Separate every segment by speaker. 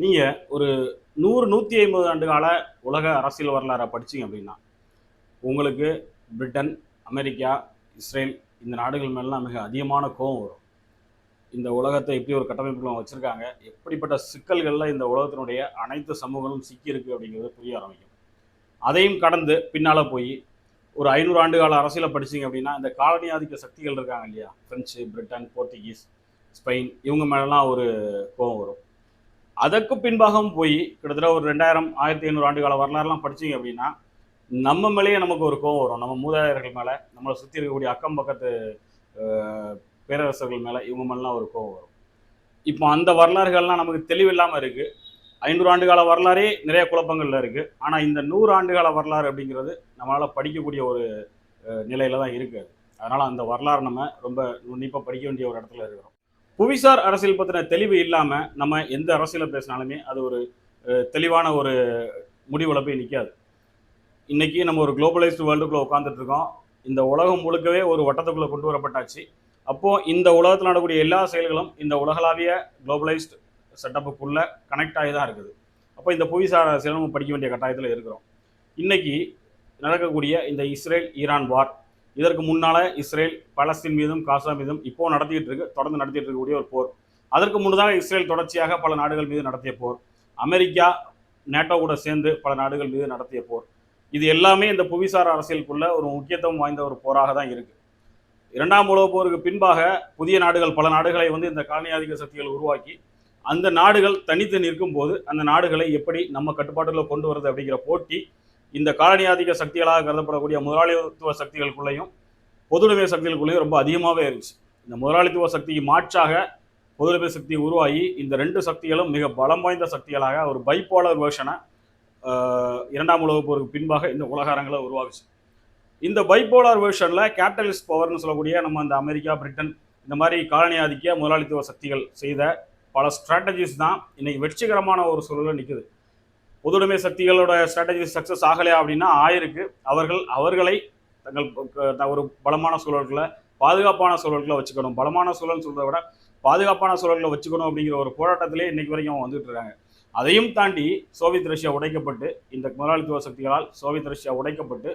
Speaker 1: நீங்கள் ஒரு 100-150 ஆண்டு கால உலக அரசியல் வரலாறை படிச்சீங்க அப்படின்னா உங்களுக்கு பிரிட்டன், அமெரிக்கா, இஸ்ரேல் இந்த நாடுகள் மேலாம் மிக அதிகமான கோபம் வரும். இந்த உலகத்தை எப்படி ஒரு கட்டமைப்புகளும் வச்சுருக்காங்க, எப்படிப்பட்ட சிக்கல்களில் இந்த உலகத்தினுடைய அனைத்து சமூகங்களும் சிக்கியிருக்கு அப்படிங்கிறது புரிய ஆரம்பிக்கும். அதையும் கடந்து பின்னால் போய் ஒரு 500 ஆண்டு கால அரசியலை படிச்சீங்க அப்படின்னா இந்த காலனி ஆதிக்க சக்திகள் இருக்காங்க இல்லையா, பிரெஞ்சு, பிரிட்டன், போர்த்துகீஸ், ஸ்பெயின், இவங்க மேலாம் ஒரு கோபம் வரும். அதற்கு பின்பாகவும் போய் கிட்டத்தட்ட ஒரு 2000 1500 ஆண்டு கால வரலாறுலாம் படிச்சீங்க அப்படின்னா நம்ம மேலேயே நமக்கு ஒரு கோபம் வரும். நம்ம மூதாதையர்கள் மேலே, நம்மளை சுற்றி இருக்கக்கூடிய அக்கம் பக்கத்து பேரரசர்கள் மேலே, இவங்க மேலாம் ஒரு கோபம் வரும். இப்போ அந்த வரலாறுகள்லாம் நமக்கு தெளிவில்லாமல் இருக்குது. 500 ஆண்டு கால வரலாறே நிறைய குழப்பங்கள்ல இருக்குது. ஆனால் இந்த 100 ஆண்டு கால வரலாறு அப்படிங்கிறது நம்மளால் படிக்கக்கூடிய ஒரு நிலையில தான் இருக்குது. அதனால் அந்த வரலாறு நம்ம ரொம்ப நுண்ணிப்பாக படிக்க வேண்டிய ஒரு இடத்துல இருக்கிறோம். புவிசார் அரசியல் பற்றின தெளிவு இல்லாமல் நம்ம எந்த அரசியலை பேசினாலுமே அது ஒரு தெளிவான ஒரு முடிவில் போய் நிற்காது. இன்றைக்கி நம்ம ஒரு குளோபலைஸ்டு வேர்ல்டுக்குள்ளே உட்காந்துட்டு இருக்கோம். இந்த உலகம் முழுக்கவே ஒரு வட்டத்துக்குள்ளே கொண்டு வரப்பட்டாச்சு. அப்போது இந்த உலகத்தில் நடக்கக்கூடிய எல்லா செயல்களும் இந்த உலகளாவிய குளோபலைஸ்டு செட்டப்புக்குள்ளே கனெக்ட் ஆகி தான் இருக்குது. அப்போ இந்த புவிசார் அரசியல் நம்ம படிக்க வேண்டிய கட்டாயத்தில் இருக்கிறோம். இன்றைக்கி நடக்கக்கூடிய இந்த இஸ்ரேல் ஈரான் வார், இதற்கு முன்னால் இஸ்ரேல் பலஸ்தீன் மீதும் காசா மீதும் இப்போது தொடர்ந்து நடத்திட்டு இருக்கக்கூடிய ஒரு போர். அதற்கு முன்னதாக இஸ்ரேல் தொடர்ச்சியாக பல நாடுகள் மீது நடத்திய போர், அமெரிக்கா நேட்டோ கூட சேர்ந்து பல நாடுகள் மீது நடத்திய போர், இது எல்லாமே இந்த புவிசார் அரசியலுக்குள்ள ஒரு முக்கியத்துவம் வாய்ந்த ஒரு போராக தான் இருக்குது. 2ஆம் உலகப் போருக்கு பின்பாக புதிய நாடுகள் பல நாடுகளை இந்த காலனி ஆதிக்க சக்திகள் உருவாக்கி அந்த நாடுகள் தனித்து நிற்கும் போது அந்த நாடுகளை எப்படி நம்ம கட்டுப்பாட்டுல கொண்டு வருது அப்படிங்கிற போட்டி இந்த காலனி ஆதிக்க சக்திகளாக கருதப்படக்கூடிய முதலாளித்துவ சக்திகளுக்குள்ளேயும் பொதுவுடைமை சக்திகளுக்குள்ளேயும் ரொம்ப அதிகமாகவே இருந்துச்சு. இந்த முதலாளித்துவ சக்திக்கு மாற்றாக பொதுவுடைமை சக்தி உருவாகி இந்த 2 சக்திகளும் மிக பலம் வாய்ந்த சக்திகளாக ஒரு பைப்போலர் வேர்ஷனை 2ஆம் உலகப் போருக்கு பின்பாக இந்த உலக அரங்களை உருவாகுச்சு. இந்த பைப்போலார் வேர்ஷனில் கேபிட்டலிஸ்ட் பவர்னு சொல்லக்கூடிய நம்ம இந்த அமெரிக்கா, பிரிட்டன் இந்த மாதிரி காலனி ஆதிக்க முதலாளித்துவ சக்திகள் செய்த பல ஸ்ட்ராட்டஜிஸ் தான் இன்னைக்கு வெற்றிகரமான ஒரு சூழலில் நிற்குது. பொதுவுடைமை சக்திகளோட ஸ்ட்ராட்டஜிஸ் சக்ஸஸ் ஆகலையா அப்படின்னா ஆயிருக்கு. அவர்களை தங்கள் ஒரு பலமான சூழல்களை, பாதுகாப்பான சூழல்களை வச்சுக்கணும். பலமான சூழல்னு சொல்றதை விட பாதுகாப்பான சூழல்களை வச்சுக்கணும் அப்படிங்கிற ஒரு போராட்டத்திலே இன்னைக்கு வரைக்கும் வந்துட்டு இருக்காங்க. அதையும் தாண்டி சோவியத் ரஷ்யா உடைக்கப்பட்டு, இந்த முதலாளித்துவ சக்திகளால் சோவியத் ரஷ்யா உடைக்கப்பட்டு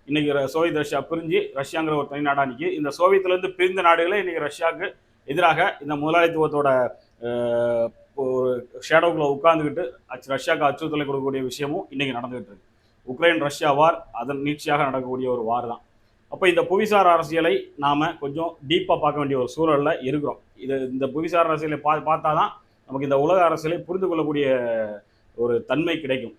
Speaker 1: இன்னைக்கு சோவியத் ரஷ்யா பிரிஞ்சு ரஷ்யாங்கிற ஒரு தனி நாடாக நிற்கி, இந்த சோவியத்திலேருந்து பிரிந்த நாடுகளே இன்னைக்கு ரஷ்யாவுக்கு எதிராக இந்த முதலாளித்துவத்தோட ஒரு ஷேடோக்குள்ள உட்கார்ந்துக்கிட்டு ரஷ்யாவுக்கு அச்சுறுத்தலை கொடுக்கக்கூடிய விஷயமும் இன்னைக்கு நடந்துகிட்டு இருக்கு. உக்ரைன் ரஷ்யா வார் அதன் நீட்சியாக நடக்கக்கூடிய ஒரு வார் தான். அப்போ இந்த புவிசார் அரசியலை நாம் கொஞ்சம் டீப்பாக பார்க்க வேண்டிய ஒரு சூழலில் இருக்கிறோம். இந்த புவிசார் அரசியலை பார்த்தா தான் நமக்கு இந்த உலக அரசியலை புரிந்து கொள்ளக்கூடிய ஒரு தன்மை கிடைக்கும்.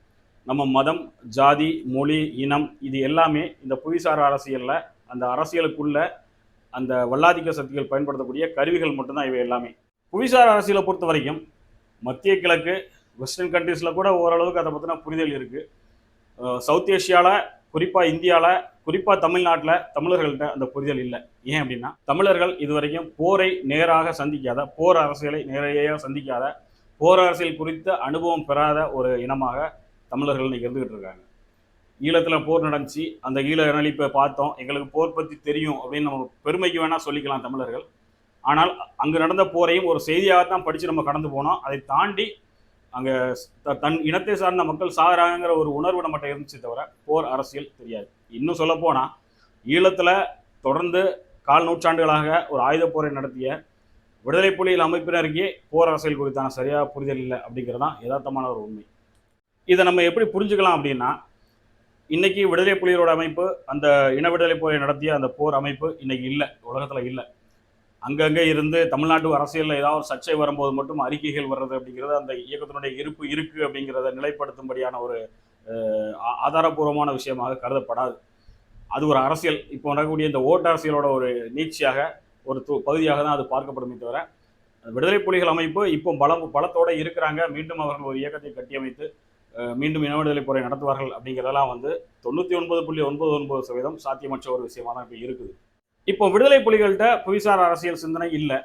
Speaker 1: நம்ம மதம், ஜாதி, மொழி, இனம் இது எல்லாமே இந்த புவிசார் அரசியலில் அந்த அரசியலுக்குள்ள அந்த வல்லாதிக்க சக்திகள் பயன்படுத்தக்கூடிய கருவிகள் மட்டும்தான் இவை எல்லாமே. புவிசார் அரசியலை பொறுத்த வரைக்கும் மத்திய கிழக்கு வெஸ்டர்ன் கண்ட்ரீஸில் கூட ஓரளவுக்கு அதை பற்றின புரிதல் இருக்குது. சவுத் ஏஷியாவில், குறிப்பாக இந்தியாவில், குறிப்பாக தமிழ்நாட்டில் தமிழர்கள்ட்ட அந்த புரிதல் இல்லை. ஏன் அப்படின்னா தமிழர்கள் இதுவரைக்கும் போரை நேராக சந்திக்காத, போர் அரசியலை நேரையாக சந்திக்காத, போர் அரசியல் குறித்த அனுபவம் பெறாத ஒரு இனமாக தமிழர்கள் இன்னைக்கு இருந்துகிட்டு இருக்காங்க. ஈழத்தில் போர் நடந்துச்சு, அந்த ஈழ இனழிப்பை பார்த்தோம், எங்களுக்கு போர் பற்றி தெரியும் அப்படின்னு நம்ம பெருமைக்கு வேணால் சொல்லிக்கலாம் தமிழர்கள். ஆனால் அங்கு நடந்த போரையும் ஒரு செய்தியாகத்தான் படித்து நம்ம கடந்து போனோம். அதை தாண்டி அங்கே தன் இனத்தை சார்ந்த மக்கள் சாகுறாங்கிற ஒரு உணர்வு நம்மகிட்ட இருந்துச்சு தவிர போர் அரசியல் தெரியாது. இன்னும் சொல்லப்போனால் ஈழத்தில் தொடர்ந்து 4 நூற்றாண்டுகளாக ஒரு ஆயுத போரை நடத்திய விடுதலை புலிகள் அமைப்பினருக்கே போர் அரசியல் குறித்தான சரியாக புரிதல் இல்லை அப்படிங்கிறதான் யதார்த்தமான ஒரு உண்மை. இதை நம்ம எப்படி புரிஞ்சுக்கலாம் அப்படின்னா, இன்னைக்கு விடுதலை புலிகளோட அமைப்பு, அந்த இன விடுதலை போரை நடத்திய அந்த போர் அமைப்பு இன்னைக்கு இல்லை, உலகத்தில் இல்லை. அங்கங்கே இருந்து தமிழ்நாட்டு அரசியலில் ஏதாவது ஒரு சர்ச்சை வரும்போது மட்டும் அறிக்கைகள் வர்றது அப்படிங்கிறது அந்த இயக்கத்தினுடைய இருப்பு இருக்குது அப்படிங்கிறத நிலைப்படுத்தும்படியான ஒரு ஆதாரபூர்வமான விஷயமாக கருதப்படாது. அது ஒரு அரசியல், இப்போ நடக்கக்கூடிய இந்த ஓட்டு அரசியலோட ஒரு நீட்சியாக ஒரு பகுதியாக தான் அது பார்க்கப்படுமே தவிர விடுதலை புலிகள் அமைப்பு இப்போ பலத்தோடு இருக்கிறாங்க, மீண்டும் அவர்கள் ஒரு இயக்கத்தை கட்டியமைத்து மீண்டும் இன விடுதலை போரை நடத்துவார்கள் அப்படிங்கிறதெல்லாம் 99.99% சாத்தியமற்ற ஒரு விஷயமாக தான் இப்போ இருக்குது. இப்போ விடுதலை புலிகள்கிட்ட புவிசார் அரசியல் சிந்தனை இல்லை.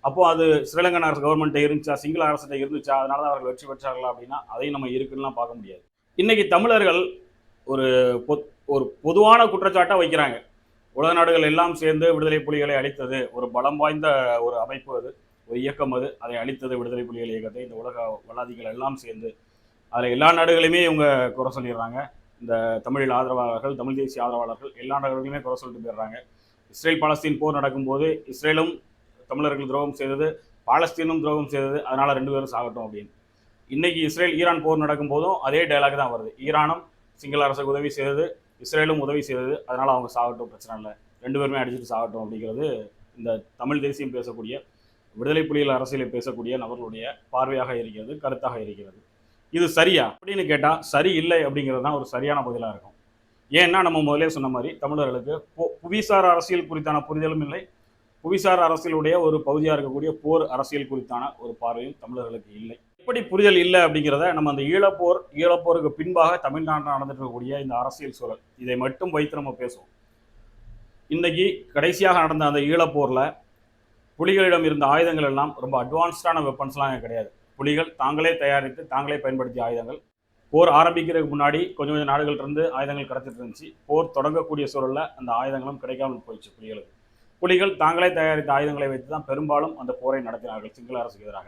Speaker 1: அப்போது அது ஸ்ரீலங்கன் அரசு கவர்மெண்ட்டை இருந்துச்சா, சிங்கள அரசிட்ட இருந்துச்சா, அதனால தான் அவர்கள் வெற்றி பெற்றார்களா அப்படின்னா அதையும் நம்ம இருக்குன்னுலாம் பார்க்க முடியாது. இன்றைக்கி தமிழர்கள் ஒரு பொதுவான குற்றச்சாட்டை வைக்கிறாங்க. உலக நாடுகள் எல்லாம் சேர்ந்து விடுதலை புலிகளை அழித்தது, ஒரு பலம் வாய்ந்த ஒரு அமைப்பு, அது ஒரு இயக்கம் அது. அதை அழித்தது விடுதலை புலிகள் இயக்கத்தை இந்த உலக வல்லாதிகள் எல்லாம் சேர்ந்து. அதில் எல்லா நாடுகளையுமே இவங்க குறை சொல்லிடுறாங்க. இந்த தமிழில் ஆதரவாளர்கள், தமிழ் தேசிய ஆதரவாளர்கள் எல்லா நாடுகளுமே குறை சொல்லிட்டு போயிடுறாங்க. இஸ்ரேல் பாலஸ்தீன் போர் நடக்கும்போது இஸ்ரேலும் தமிழர்கள் துரோகம் செய்தது, பாலஸ்தீனும் துரோகம் செய்தது, அதனால 2 பேரும் சாகட்டும் அப்படின்னு. இன்னைக்கு இஸ்ரேல் ஈரான் போர் நடக்கும் போதும் அதே டைலாக் தான் வருது. ஈரானும் சிங்கள அரசுக்கு உதவி செய்தது, இஸ்ரேலும் உதவி செய்தது, அதனால அவங்க சாகட்டும், பிரச்சனை இல்லை, 2 பேருமே அடிச்சுட்டு சாகட்டும் அப்படிங்கிறது இந்த தமிழ் தேசியம் பேசக்கூடிய, விடுதலை புலிகள் அரசியலை பேசக்கூடிய நபர்களுடைய பார்வையாக இருக்கிறது, கருத்தாக இருக்கிறது. இது சரியா அப்படின்னு கேட்டால் சரி இல்லை அப்படிங்கிறது தான் ஒரு சரியான பதிலாக இருக்கும். ஏன்னா நம்ம முதலே சொன்ன மாதிரி தமிழர்களுக்கு புவிசார் அரசியல் குறித்தான புரிதலும் இல்லை, புவிசார் அரசியலுடைய ஒரு பகுதியாக இருக்கக்கூடிய போர் அரசியல் குறித்தான ஒரு பார்வையும் தமிழர்களுக்கு இல்லை. எப்படி புரிதல் இல்லை அப்படிங்கிறத நம்ம அந்த ஈழப்போருக்கு பின்பாக தமிழ்நாட்டில் நடந்துட்டு இருக்கக்கூடிய இந்த அரசியல் சூழல், இதை மட்டும் வைத்து நம்ம பேசுவோம். இன்னைக்கு கடைசியாக நடந்த அந்த ஈழப்போரில் புலிகளிடம் இருந்த ஆயுதங்கள் எல்லாம் ரொம்ப அட்வான்ஸ்டான வெப்பன்ஸ்லாம் கிடையாது. புலிகள் தாங்களே தயாரித்து தாங்களே பயன்படுத்திய ஆயுதங்கள். போர் ஆரம்பிக்கிறதுக்கு முன்னாடி கொஞ்சம் கொஞ்சம் நாடுகள்கிட்ட ஆயுதங்கள் கிடைச்சிட்டு இருந்துச்சு. போர் தொடங்கக்கூடிய சூழலில் அந்த ஆயுதங்களும் கிடைக்காமல் போயிடுச்சு புலிகளுக்கு. புலிகள் தாங்களே தயாரித்த ஆயுதங்களை வைத்து தான் பெரும்பாலும் அந்த போரை நடத்தினார்கள் சிங்கள அரசுக்கு எதிராக.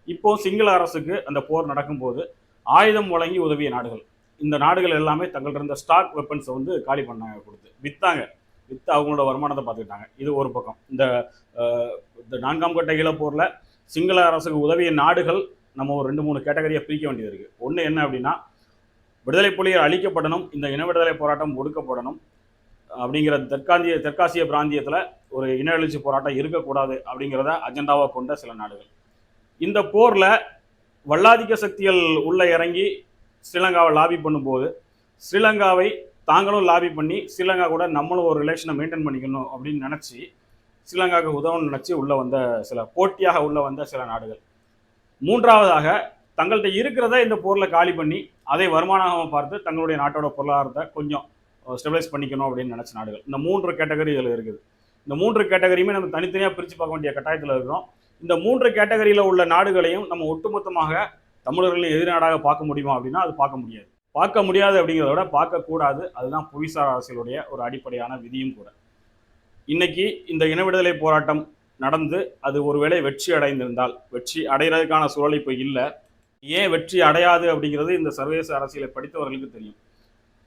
Speaker 1: இப்போ சிங்கள அரசுக்கு அந்த போர் நடக்கும்போது ஆயுதம் வழங்கி உதவிய நாடுகள், இந்த நாடுகள் எல்லாமே தங்கள்கிட்ட இருந்த ஸ்டாக் வெப்பன்ஸை காலி பண்ணாங்க, கொடுத்து விற்று அவங்களோட வருமானத்தை பார்த்துக்கிட்டாங்க. இது ஒரு பக்கம். இந்த 4ஆம் கட்ட ஈழப்போரில் சிங்கள அரசுக்கு உதவிய நாடுகள் நம்ம ஒரு 2-3 கேட்டகரியை பிரிக்க வேண்டியது இருக்குது. ஒன்று என்ன அப்படின்னா, விடுதலை புலிகள் அழிக்கப்படணும், இந்த இன விடுதலை போராட்டம் ஒடுக்கப்படணும் அப்படிங்கிற தெற்காசிய பிராந்தியத்தில் ஒரு இன எழுச்சி போராட்டம் இருக்கக்கூடாது அப்படிங்கிறத அஜெண்டாவாக கொண்ட சில நாடுகள். இந்த போரில் வல்லாதிக்க சக்திகள் உள்ள இறங்கி ஸ்ரீலங்காவை லாபி பண்ணும்போது ஸ்ரீலங்காவை தாங்களும் லாபி பண்ணி ஸ்ரீலங்கா கூட நம்மளும் ஒரு ரிலேஷனை மெயின்டைன் பண்ணிக்கணும் அப்படின்னு நினச்சி ஸ்ரீலங்காவுக்கு உதவணும்னு நினச்சி போட்டியாக உள்ள வந்த சில நாடுகள். மூன்றாவதாக தங்கள்கிட்ட இருக்கிறத இந்த போரில் காலி பண்ணி அதை வருமானமாக பார்த்து தங்களுடைய நாட்டோட பொருளாதாரத்தை கொஞ்சம் ஸ்டெபிலைஸ் பண்ணிக்கணும் அப்படின்னு நினச்ச நாடுகள். இந்த 3 கேட்டகரி இதில் இருக்குது. இந்த 3 கேட்டகரியுமே நம்ம தனித்தனியாக பிரித்து பார்க்க வேண்டிய கட்டாயத்தில் இருக்கிறோம். இந்த 3 கேட்டகரியில் உள்ள நாடுகளையும் நம்ம ஒட்டுமொத்தமாக தமிழர்களின் எதிர்நாடாக பார்க்க முடியுமா அப்படின்னா அது பார்க்க முடியாது அப்படிங்கிறத விட பார்க்கக்கூடாது. அதுதான் புவிசார் அரசியலுடைய ஒரு அடிப்படையான விதியும் கூட. இன்னைக்கு இந்த இன விடுதலை போராட்டம் நடந்து அது ஒருவேளை வெற்றி அடைந்திருந்தால், வெற்றி அடைகிறதுக்கான சூழல் இப்போ இல்லை. ஏன் வெற்றி அடையாது அப்படிங்கிறது இந்த சர்வதேச அரசியலை படித்தவர்களுக்கு தெரியும்.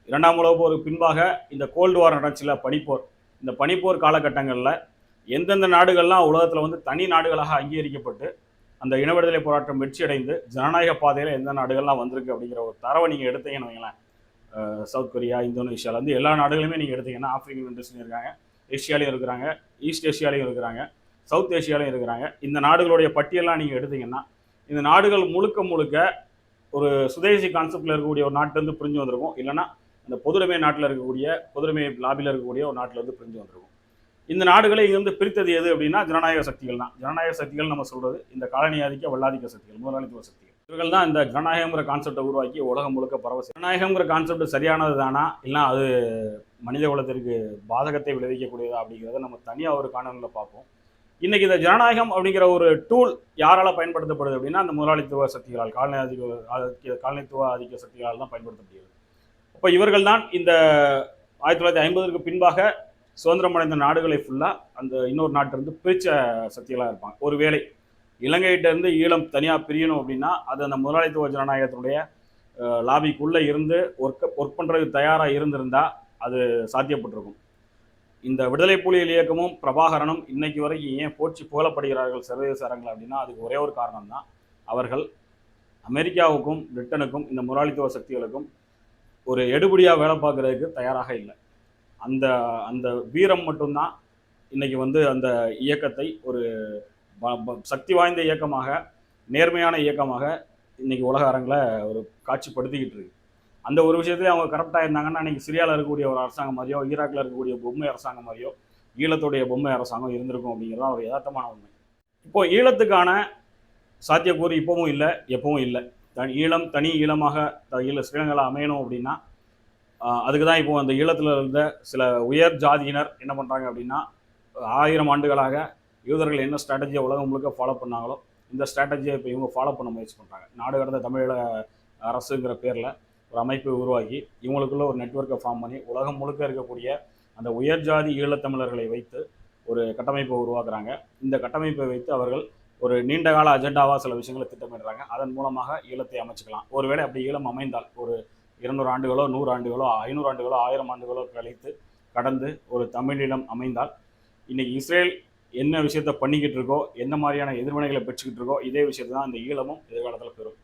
Speaker 1: 2ஆம் உலகப் போருக்கு பின்பாக இந்த கோல்டு வார் நடந்துச்சுல, பனிப்போர். இந்த பனிப்போர் காலகட்டங்களில் எந்தெந்த நாடுகள்லாம் உலகத்தில் தனி நாடுகளாக அங்கீகரிக்கப்பட்டு அந்த இன விடுதலை போராட்டம் வெற்றி அடைந்து ஜனநாயக பாதையில் எந்த நாடுகள்லாம் வந்திருக்கு அப்படிங்கிற ஒரு தரவை நீங்கள் எடுத்தீங்கன்னு வைங்களேன். சவுத் கொரியா, இந்தோனேஷியாவிலேருந்து எல்லா நாடுகளுமே நீங்கள் எடுத்தீங்கன்னா, ஆப்பிரிக்கன் கண்ட்ரிஸ்லையும் இருக்காங்க, ஏஷியாலையும் இருக்கிறாங்க, ஈஸ்ட் ஏஷியாலையும் இருக்கிறாங்க, சவுத் ஏஷியாலையும் இருக்கிறாங்க. இந்த நாடுகளுடைய பட்டியலாம் நீங்கள் எடுத்தீங்கன்னா இந்த நாடுகள் முழுக்க ஒரு சுதேசி கான்செப்டில் இருக்கக்கூடிய ஒரு நாட்டிலேருந்து பிரிஞ்சு வந்திருக்கும், இல்லைன்னா அந்த பொதுவுடைமை நாட்டில் இருக்கக்கூடிய பொதுவுடைமை லாபியில் இருக்கக்கூடிய ஒரு நாட்டிலேருந்து பிரிஞ்சு வந்திருக்கும். இந்த நாடுகளை இங்கிருந்து பிரித்தது எது அப்படின்னா ஜனநாயக சக்திகள் தான். ஜனநாயக சக்திகள் நம்ம சொல்கிறது இந்த காலனி ஆதிக்க வல்லாதிக்க சக்திகள், முதலாளித்துவ சக்திகள். இவர்கள் தான் இந்த ஜனநாயகங்கிற கான்செப்டை உருவாக்கி உலகம் முழுக்க பரவ. ஜனநாயகங்கிற கான்செப்ட் சரியானது தானா, இல்லை அது மனித குலத்திற்கு பாதகத்தை விளைவிக்கக்கூடியதா அப்படிங்கிறத நம்ம தனியாக ஒரு காணொலியில் பார்ப்போம். இன்னைக்கு இந்த ஜனநாயகம் அப்படிங்கிற ஒரு டூல் யாரால பயன்படுத்தப்படுது அப்படின்னா அந்த முதலாளித்துவ சக்திகளால், காலனித்துவ ஆதிக்க சக்திகளால் தான் பயன்படுத்தப்படுகிறது. அப்போ இவர்கள் தான் இந்த 1950க்கு பின்பாக சுதந்திரம் அடைந்த நாடுகளை ஃபுல்லாக அந்த இன்னொரு நாட்டிலிருந்து பிரித்த சக்திகளாக இருப்பாங்க. ஒருவேளை இலங்கையிட்டேருந்து ஈழம் தனியாக பிரியணும் அப்படின்னா அது அந்த முதலாளித்துவ ஜனநாயகத்தினுடைய லாபிக்குள்ளே இருந்து ஒர்க் பண்ணுறதுக்கு தயாராக இருந்திருந்தால் அது சாத்தியப்பட்டிருக்கும். இந்த விடுதலை புலிகள் இயக்கமும் பிரபாகரனும் இன்னைக்கு வரைக்கும் ஏன் போற்றி புகழப்படுகிறார்கள் சர்வதேச அரங்கில் அப்படின்னா அதுக்கு ஒரே ஒரு காரணம் தான், அவர்கள் அமெரிக்காவுக்கும் பிரிட்டனுக்கும் இந்த முதலாளித்துவ சக்திகளுக்கும் ஒரு எடுபடியாக வேலை பார்க்குறதுக்கு தயாராக இல்லை. அந்த அந்த வீரம் மட்டும்தான் இன்னைக்கு அந்த இயக்கத்தை ஒரு சக்தி வாய்ந்த இயக்கமாக, நேர்மையான இயக்கமாக இன்னைக்கு உலக அரங்கில் ஒரு காட்சிப்படுத்திக்கிட்டு இருக்கு. அந்த ஒரு விஷயத்தையும் அவங்க கரெக்டாக இருந்தாங்கன்னா இன்னைக்கு சிரியாவில் இருக்கக்கூடிய ஒரு அரசாங்கம் மாதிரியோ, ஈராக்கில் இருக்கக்கூடிய பொம்மை அரசாங்கம் மாதிரியோ ஈழத்துடைய பொம்மை அரசாங்கம் இருந்திருக்கும் அப்படிங்கிறதான் ஒரு யதார்த்தமான உண்மை. இப்போ ஈழத்துக்கான சாத்தியக்கூறு இப்பவும் இல்லை, எப்பவும் இல்லை. தனி ஈழமாக ஸ்ரீலங்காவில் அமையணும் அப்படின்னா அதுக்கு தான் இப்போ அந்த ஈழத்தில் இருந்த சில உயர் ஜாதியினர் என்ன பண்ணுறாங்க அப்படின்னா 1000 ஆண்டுகளாக யூதர்கள் என்ன ஸ்ட்ராட்டஜியை உலகம் முழுக்க ஃபாலோ பண்ணாங்களோ இந்த ஸ்ட்ராட்டஜியை இப்போ இவங்க ஃபாலோ பண்ண முயற்சி பண்ணுறாங்க. நாடு கடந்த தமிழீழ அரசுங்கிற பேரில் ஒரு அமைப்பை உருவாக்கி இவங்களுக்குள்ள ஒரு நெட்வொர்க்கை ஃபார்ம் பண்ணி உலகம் முழுக்க இருக்கக்கூடிய அந்த உயர் ஜாதி ஈழத்தமிழர்களை வைத்து ஒரு கட்டமைப்பை உருவாக்குறாங்க. இந்த கட்டமைப்பை வைத்து அவர்கள் ஒரு நீண்ட கால அஜெண்டாவாக சில விஷயங்களை திட்டமிடுறாங்க. அதன் மூலமாக ஈழத்தை அமைச்சுக்கலாம். ஒருவேளை அப்படி ஈழம் அமைந்தால் ஒரு 200 ஆண்டுகளோ 100 ஆண்டுகளோ 500 ஆண்டுகளோ 1000 ஆண்டுகளோ கழித்து கடந்து ஒரு தமிழீழம் அமைந்தால், இன்னைக்கு இஸ்ரேல் என்ன விஷயத்த பண்ணிக்கிட்டு இருக்கோ, என்ன மாதிரியான எதிர்வினைகளை பெற்றுக்கிட்டு இருக்கோ, இதே விஷயத்தை தான் இந்த ஈழமும் எதிர்காலத்தில் பெறும்.